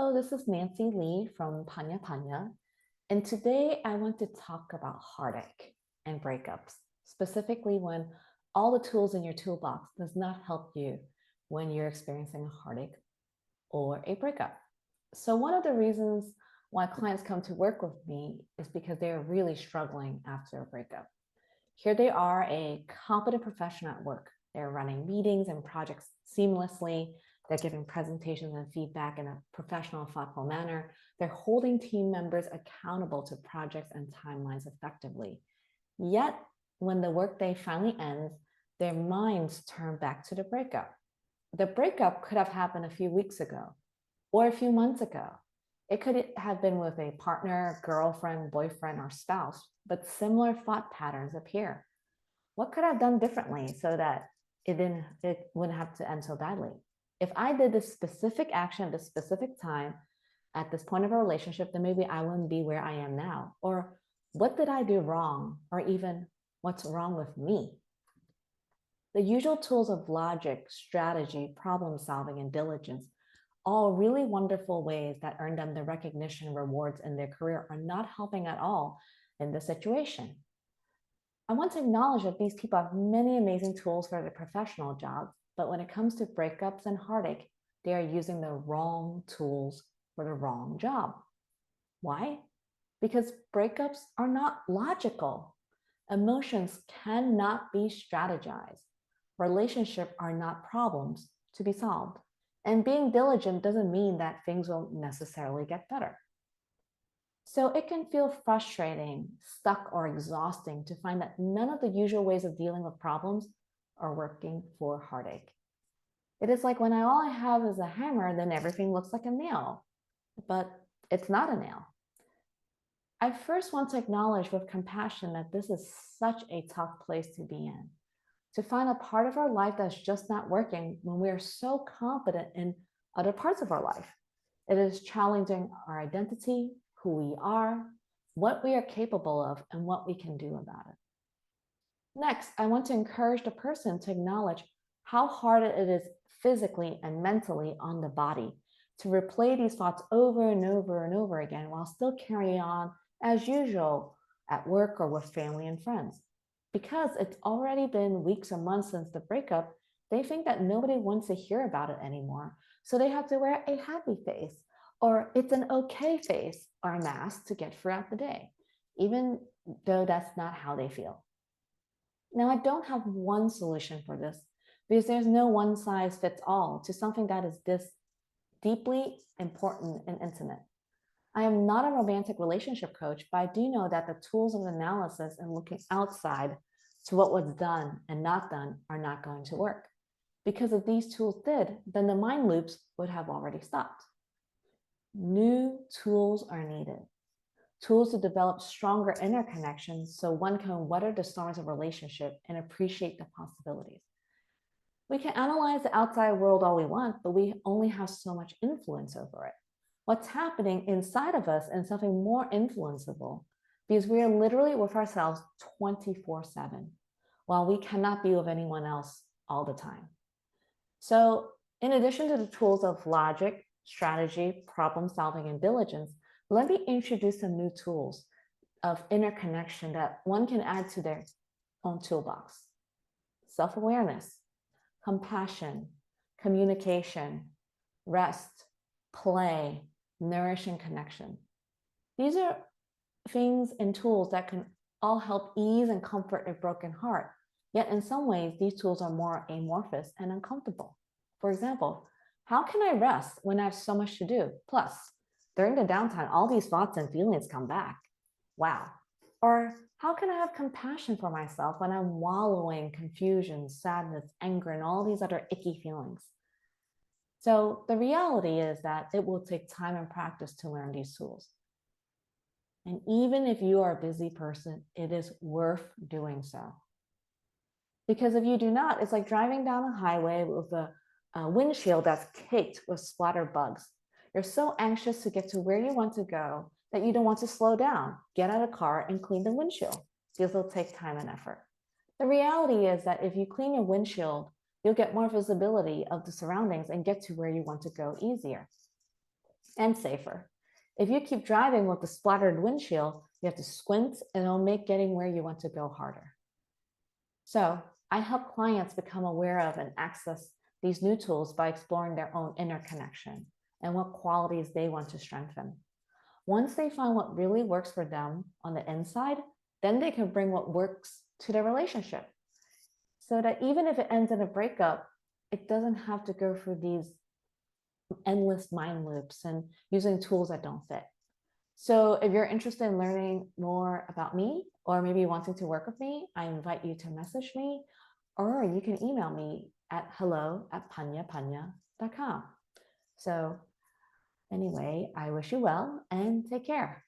Hello, this is Nancy Lee from Panya Panya, and today I want to talk about heartache and breakups, specifically when all the tools in your toolbox does not help you when you're experiencing a heartache or a breakup. So one of the reasons why clients come to work with me is because they're really struggling after a breakup. Here they are, a competent professional at work. They're running meetings and projects seamlessly. They're giving presentations and feedback in a professional, thoughtful manner. They're holding team members accountable to projects and timelines effectively. Yet, when the workday finally ends, their minds turn back to the breakup. The breakup could have happened a few weeks ago or a few months ago. It could have been with a partner, girlfriend, boyfriend, or spouse, but similar thought patterns appear. What could I have done differently so that it wouldn't have to end so badly? If I did this specific action at this specific time at this point of a relationship, then maybe I wouldn't be where I am now. Or what did I do wrong? Or even what's wrong with me? The usual tools of logic, strategy, problem solving, and diligence, all really wonderful ways that earn them the recognition and rewards in their career, are not helping at all in this situation. I want to acknowledge that these people have many amazing tools for their professional jobs, but when it comes to breakups and heartache, they are using the wrong tools for the wrong job. Why? Because breakups are not logical. Emotions cannot be strategized. Relationships are not problems to be solved. And being diligent doesn't mean that things will necessarily get better. So it can feel frustrating, stuck, or exhausting to find that none of the usual ways of dealing with problems are working for heartache. It is like when all I have is a hammer, then everything looks like a nail, but it's not a nail. I first want to acknowledge with compassion that this is such a tough place to be in. To find a part of our life that's just not working when we are so confident in other parts of our life. It is challenging our identity, who we are, what we are capable of, and what we can do about it. Next, I want to encourage the person to acknowledge how hard it is physically and mentally on the body to replay these thoughts over and over and over again while still carrying on as usual at work or with family and friends. Because it's already been weeks or months since the breakup, they think that nobody wants to hear about it anymore. So they have to wear a happy face, or it's an okay face, or a mask to get throughout the day, even though that's not how they feel. Now, I don't have one solution for this because there's no one size fits all to something that is this deeply important and intimate. I am not a romantic relationship coach, but I do know that the tools of analysis and looking outside to what was done and not done are not going to work. Because if these tools did, then the mind loops would have already stopped. New tools are needed. Tools to develop stronger inner connections so one can weather the storms of relationship and appreciate the possibilities. We can analyze the outside world all we want, but we only have so much influence over it. What's happening inside of us is something more influenceable because we are literally with ourselves 24/7, while we cannot be with anyone else all the time. So in addition to the tools of logic, strategy, problem solving, and diligence, let me introduce some new tools of interconnection that one can add to their own toolbox. Self-awareness, compassion, communication, rest, play, nourishing connection. These are things and tools that can all help ease and comfort a broken heart. Yet in some ways, these tools are more amorphous and uncomfortable. For example, how can I rest when I have so much to do? Plus, during the downtime, all these thoughts and feelings come back. Wow. Or how can I have compassion for myself when I'm wallowing in confusion, sadness, anger, and all these other icky feelings? So the reality is that it will take time and practice to learn these tools. And even if you are a busy person, it is worth doing so. Because if you do not, it's like driving down a highway with a windshield that's caked with splattered bugs. You're so anxious to get to where you want to go that you don't want to slow down, get out of the car and clean the windshield because it'll take time and effort. The reality is that if you clean your windshield, you'll get more visibility of the surroundings and get to where you want to go easier. and safer. If you keep driving with a splattered windshield, you have to squint and it'll make getting where you want to go harder. So I help clients become aware of and access these new tools by exploring their own inner connection and what qualities they want to strengthen. Once they find what really works for them on the inside, then they can bring what works to their relationship. So that even if it ends in a breakup, it doesn't have to go through these endless mind loops and using tools that don't fit. So if you're interested in learning more about me or maybe wanting to work with me, I invite you to message me or you can email me at hello@panyapanya.com. So anyway, I wish you well and take care.